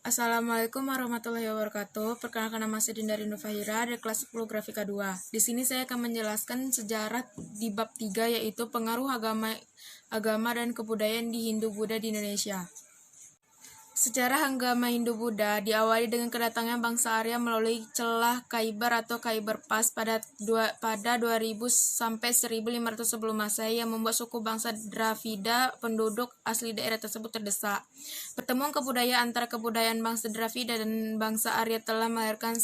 Assalamualaikum warahmatullahi wabarakatuh. Perkenalkan, nama saya Dinda Rindu Fahira dari kelas 10 Grafika 2. Di sini saya akan menjelaskan sejarah di bab 3, yaitu pengaruh agama dan kebudayaan di Hindu-Buddha di Indonesia. Sejarah agama Hindu-Buddha diawali dengan kedatangan bangsa Arya melalui celah Khyber atau Khyber Pass pada 2000 sampai 1500 sebelum Masehi yang membuat suku bangsa Dravida penduduk asli daerah tersebut terdesak. Pertemuan kebudayaan antara kebudayaan bangsa Dravida dan bangsa Arya telah melahirkan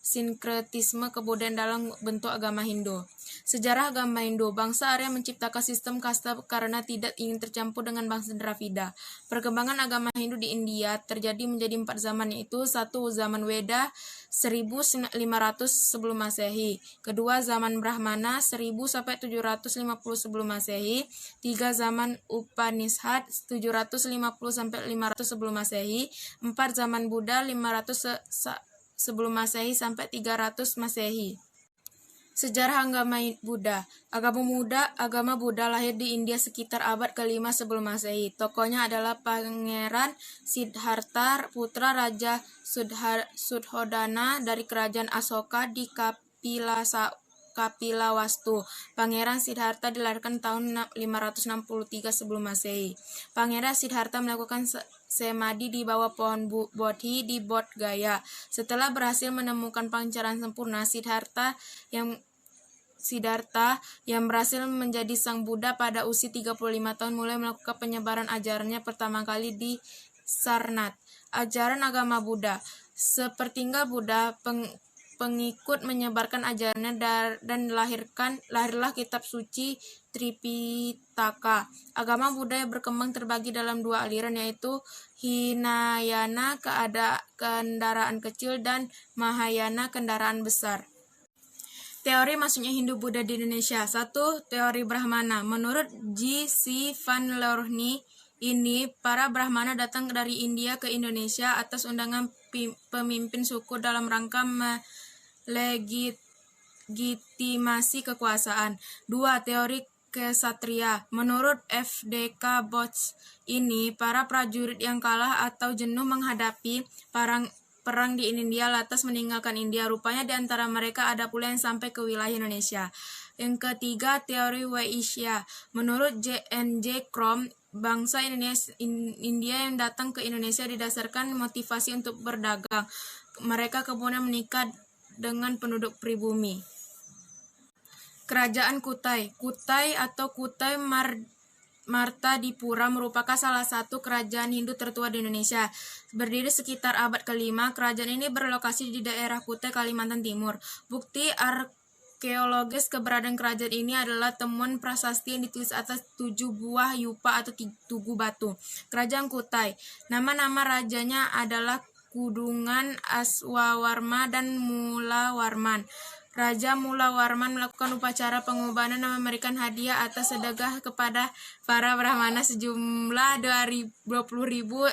sinkretisme kebudayaan dalam bentuk agama Hindu. Sejarah agama Hindu, bangsa Arya menciptakan sistem kasta karena tidak ingin tercampur dengan bangsa Dravida. Perkembangan agama Hindu di India terjadi menjadi 4 zaman, yaitu 1. Zaman Weda 1500 sebelum Masehi, kedua zaman Brahmana 1000 sampai 750 sebelum Masehi, 3. Zaman Upanishad 750 sampai 500 sebelum Masehi, 4. Zaman Buddha 500 sebelum Masehi sampai 300 Masehi. Sejarah agama Buddha. Agama Buddha lahir di India sekitar abad ke-5 sebelum Masehi. Tokohnya adalah Pangeran Siddhartha, putra Raja Sudhodana dari kerajaan Asoka di Kapilawastu. Pangeran Siddhartha dilahirkan tahun 563 sebelum Masehi. Pangeran Siddhartha melakukan samadhi di bawah pohon Bodhi di Bodh Gaya. Setelah berhasil menemukan pancaran sempurna, Siddhartha yang berhasil menjadi sang Buddha pada usia 35 tahun mulai melakukan penyebaran ajarannya pertama kali di Sarnath. Ajaran agama Buddha. Sepertinggal Buddha, pengikut menyebarkan ajarannya dan lahirlah kitab suci Tripitaka. Agama Buddha yang berkembang terbagi dalam 2 aliran, yaitu Hinayana, kendaraan kecil, dan Mahayana, kendaraan besar. Teori masuknya Hindu-Buddha di Indonesia. 1. Teori Brahmana. Menurut G. C. Van Lorny, para Brahmana datang dari India ke Indonesia atas undangan pemimpin suku dalam rangka melegitimasi kekuasaan. 2. Teori Ksatria. Menurut F. D. K. Bose, para prajurit yang kalah atau jenuh menghadapi perang di India lantas meninggalkan India. Rupanya di antara mereka ada pula yang sampai ke wilayah Indonesia. Yang ketiga, teori Vaishya. Menurut J. N. J. Krom, bangsa India yang datang ke Indonesia didasarkan motivasi untuk berdagang. Mereka kemudian menikah dengan penduduk pribumi. Kerajaan Kutai. Kutai atau Kutai Martadipura merupakan salah satu kerajaan Hindu tertua di Indonesia. Berdiri sekitar abad ke-5, kerajaan ini berlokasi di daerah Kutai, Kalimantan Timur. Bukti arkeologis keberadaan kerajaan ini adalah temuan prasasti yang ditulis atas 7 buah yupa atau tugu batu. Kerajaan Kutai. Nama-nama rajanya adalah Kudungan, Aswawarma, dan Mulawarman. Raja Mulawarman melakukan upacara pengobanan dan memberikan hadiah atas sedekah kepada para Brahmana sejumlah 20.000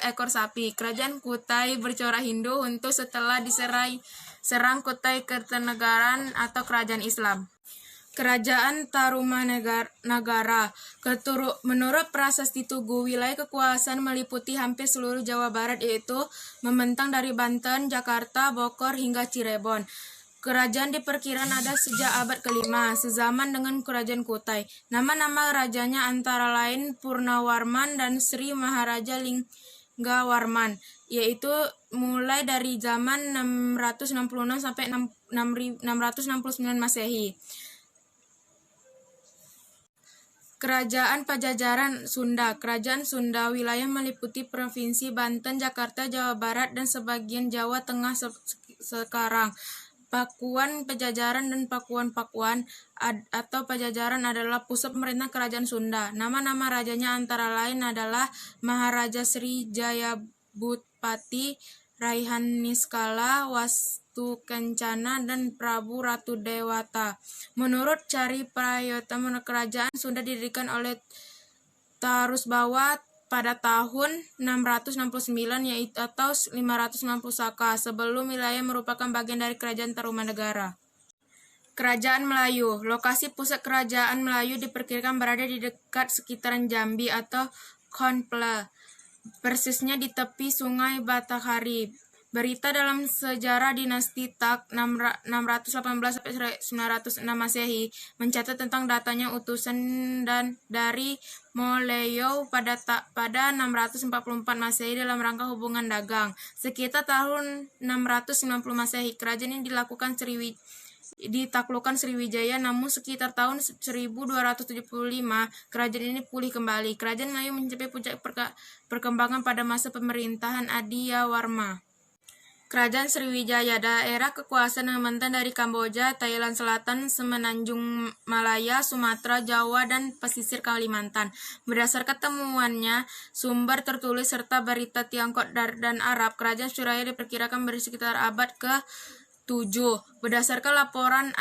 ekor sapi. Kerajaan Kutai bercorak Hindu untuk setelah serang Kutai Kertanegara atau kerajaan Islam. Kerajaan Tarumanagara. Menurut prasasti Tugu, wilayah kekuasaan meliputi hampir seluruh Jawa Barat, yaitu membentang dari Banten, Jakarta, Bogor, hingga Cirebon. Kerajaan diperkirakan ada sejak abad ke-5, sezaman dengan kerajaan Kutai. Nama-nama rajanya antara lain Purnawarman dan Sri Maharaja Linggawarman, yaitu mulai dari zaman 666 sampai 669 Masehi. Kerajaan Pajajaran Sunda. Kerajaan Sunda wilayah meliputi Provinsi Banten, Jakarta, Jawa Barat, dan sebagian Jawa Tengah sekarang. Pakuan Pajajaran dan Pakuan atau Pajajaran adalah pusat pemerintah kerajaan Sunda. Nama-nama rajanya antara lain adalah Maharaja Sri Jayabhutpati, Raihan Niskala, Wastu Kencana, dan Prabu Ratu Dewata. Menurut Cari Prayota, kerajaan Sunda didirikan oleh Tarusbawa pada tahun 669 yaitu atau 590 Saka sebelum wilayah merupakan bagian dari kerajaan Tarumanegara. Kerajaan Melayu. Lokasi pusat kerajaan Melayu diperkirakan berada di dekat sekitaran Jambi atau Konple. persisnya di tepi sungai Batakari. Berita dalam sejarah dinasti Tak 618-906 Masehi mencatat tentang datanya utusan dan dari Moleyo pada 644 Masehi dalam rangka hubungan dagang. Sekitar tahun 690 Masehi, kerajaan ini ditaklukkan Sriwijaya, namun sekitar tahun 1275 kerajaan ini pulih kembali. Kerajaan Melayu mencapai puncak perkembangan pada masa pemerintahan Adiyawarma. Kerajaan Sriwijaya, daerah kekuasaan yang membentang dari Kamboja, Thailand Selatan, Semenanjung Malaya, Sumatera, Jawa, dan pesisir Kalimantan. Berdasarkan temuannya, sumber tertulis serta berita Tiongkok dan Arab, kerajaan Suraya diperkirakan bersekitar abad ke-7. Berdasarkan laporan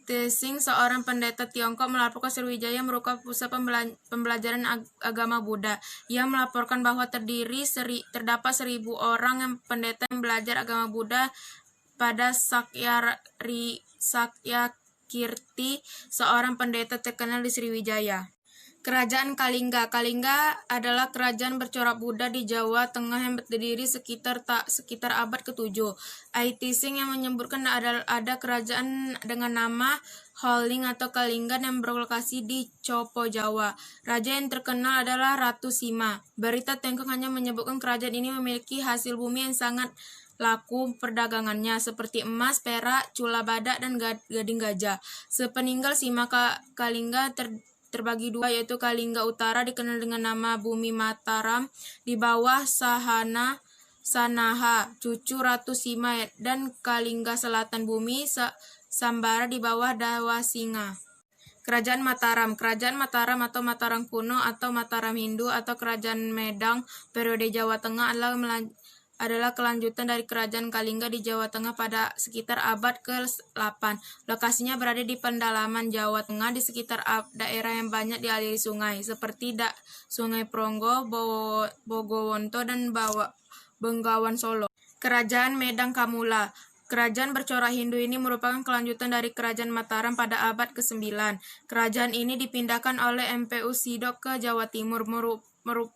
Tesing, seorang pendeta Tiongkok melaporkan Sriwijaya merupakan pusat pembelajaran agama Buddha. Ia melaporkan bahwa terdapat 1.000 orang yang pendeta yang belajar agama Buddha pada Sakyakirti, seorang pendeta terkenal di Sriwijaya. Kerajaan Kalingga. Kalingga adalah kerajaan bercorak Buddha di Jawa Tengah yang berdiri sekitar abad ke-7. Aitising yang menyebutkan ada kerajaan dengan nama Holing atau Kalingga yang berlokasi di Copo, Jawa. Raja yang terkenal adalah Ratu Sima. Berita Tiongkok hanya menyebutkan kerajaan ini memiliki hasil bumi yang sangat laku perdagangannya seperti emas, perak, cula badak, dan gading gajah. Sepeninggal Sima, Kalingga terbagi dua, yaitu Kalingga Utara dikenal dengan nama Bumi Mataram di bawah Sanaha, cucu Ratu Sima, dan Kalingga Selatan Bumi Sambara di bawah Dawasinga. Kerajaan Mataram. Kerajaan Mataram atau Mataram kuno atau Mataram Hindu atau Kerajaan Medang periode Jawa Tengah adalah kelanjutan dari Kerajaan Kalingga di Jawa Tengah pada sekitar abad ke-8. Lokasinya berada di pedalaman Jawa Tengah di sekitar daerah yang banyak dialiri sungai, seperti Sungai Pronggo, Bogowonto, dan Bengawan Solo. Kerajaan Medang Kamula. Kerajaan bercorak Hindu ini merupakan kelanjutan dari Kerajaan Mataram pada abad ke-9. Kerajaan ini dipindahkan oleh Empu Sidok ke Jawa Timur.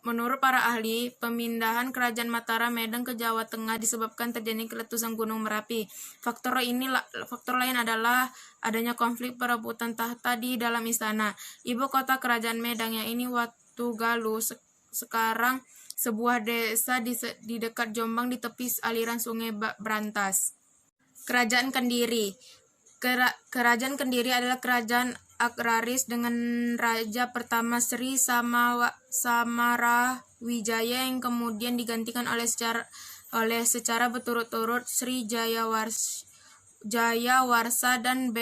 Menurut para ahli, pemindahan Kerajaan Mataram Medang ke Jawa Tengah disebabkan terjadinya letusan Gunung Merapi. Faktor lain adalah adanya konflik perebutan tahta di dalam istana. Ibu kota Kerajaan Medang, yang ini Watugalu, sekarang sebuah desa di dekat Jombang di tepi aliran Sungai Brantas. Kerajaan Kendiri. Kerajaan Kendiri adalah kerajaan agraris dengan raja pertama Sri Samarawijaya yang kemudian digantikan oleh secara berturut-turut Sri Jayawarsa dan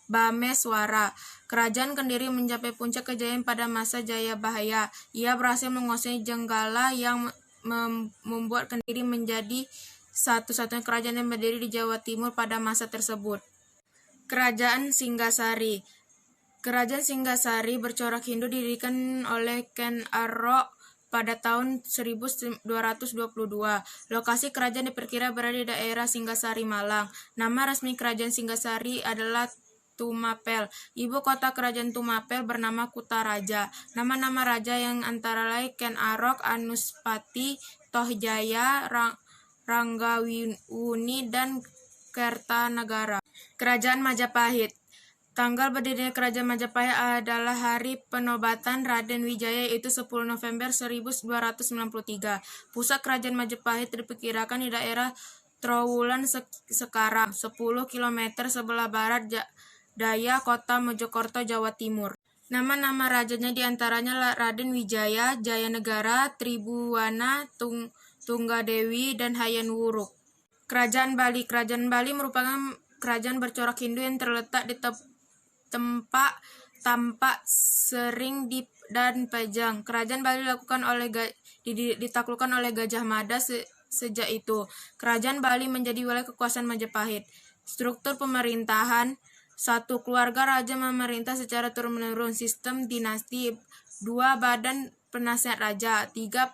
Bameswara. Kerajaan Kendiri mencapai puncak kejayaan pada masa Jayabahaya. Ia berhasil menguasai Jenggala yang membuat Kendiri menjadi satu-satunya kerajaan yang berdiri di Jawa Timur pada masa tersebut. Kerajaan Singgasari. Kerajaan Singgasari bercorak Hindu didirikan oleh Ken Arok pada tahun 1222. Lokasi kerajaan diperkira berada di daerah Singgasari, Malang. Nama resmi kerajaan Singgasari adalah Tumapel. Ibu kota kerajaan Tumapel bernama Kutaraja. Nama-nama raja yang antara lain Ken Arok, Anuspati, Tohjaya, Ranggawuni, dan Kertanagara. Kerajaan Majapahit. Tanggal berdirinya Kerajaan Majapahit adalah hari penobatan Raden Wijaya, yaitu 10 November 1293. Pusat Kerajaan Majapahit diperkirakan di daerah Trowulan sekarang, 10 km sebelah barat daya kota Mojokerto, Jawa Timur. Nama-nama rajanya diantaranya Raden Wijaya, Jayanegara, Tribuwana, Tunggadewi, dan Hayam Wuruk. Kerajaan Bali. Kerajaan Bali merupakan kerajaan bercorak Hindu yang terletak di tempat tampak sering dan Pajang. Kerajaan Bali ditaklukkan oleh Gajah Mada. Sejak itu, Kerajaan Bali menjadi wilayah kekuasaan Majapahit. Struktur pemerintahan: 1. Keluarga raja memerintah secara turun-menurun, sistem dinasti. 2. Badan penasihat raja. 3.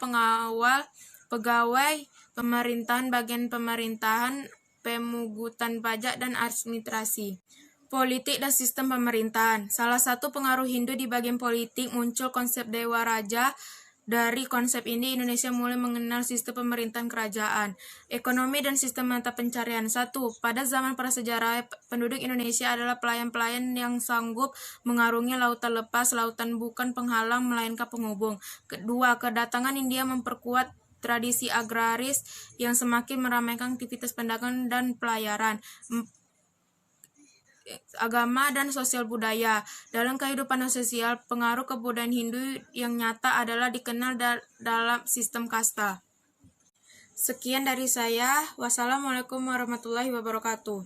Pegawai pemerintahan, bagian pemerintahan, pemungutan pajak, dan administrasi. Politik dan sistem pemerintahan. Salah satu pengaruh Hindu di bagian politik, muncul konsep Dewa Raja Dari konsep ini, Indonesia mulai mengenal sistem pemerintahan kerajaan, ekonomi, dan sistem mata pencarian. 1. Pada zaman prasejarah, penduduk Indonesia adalah pelayan-pelayan yang sanggup mengarungi lautan lepas. Lautan bukan penghalang, melainkan penghubung. 2. Kedatangan India memperkuat tradisi agraris yang semakin meramaikan aktivitas perdagangan dan pelayaran. Agama dan sosial budaya. Dalam kehidupan sosial, pengaruh kebudayaan Hindu yang nyata adalah dikenal dalam sistem kasta. Sekian dari saya. Wassalamualaikum warahmatullahi wabarakatuh.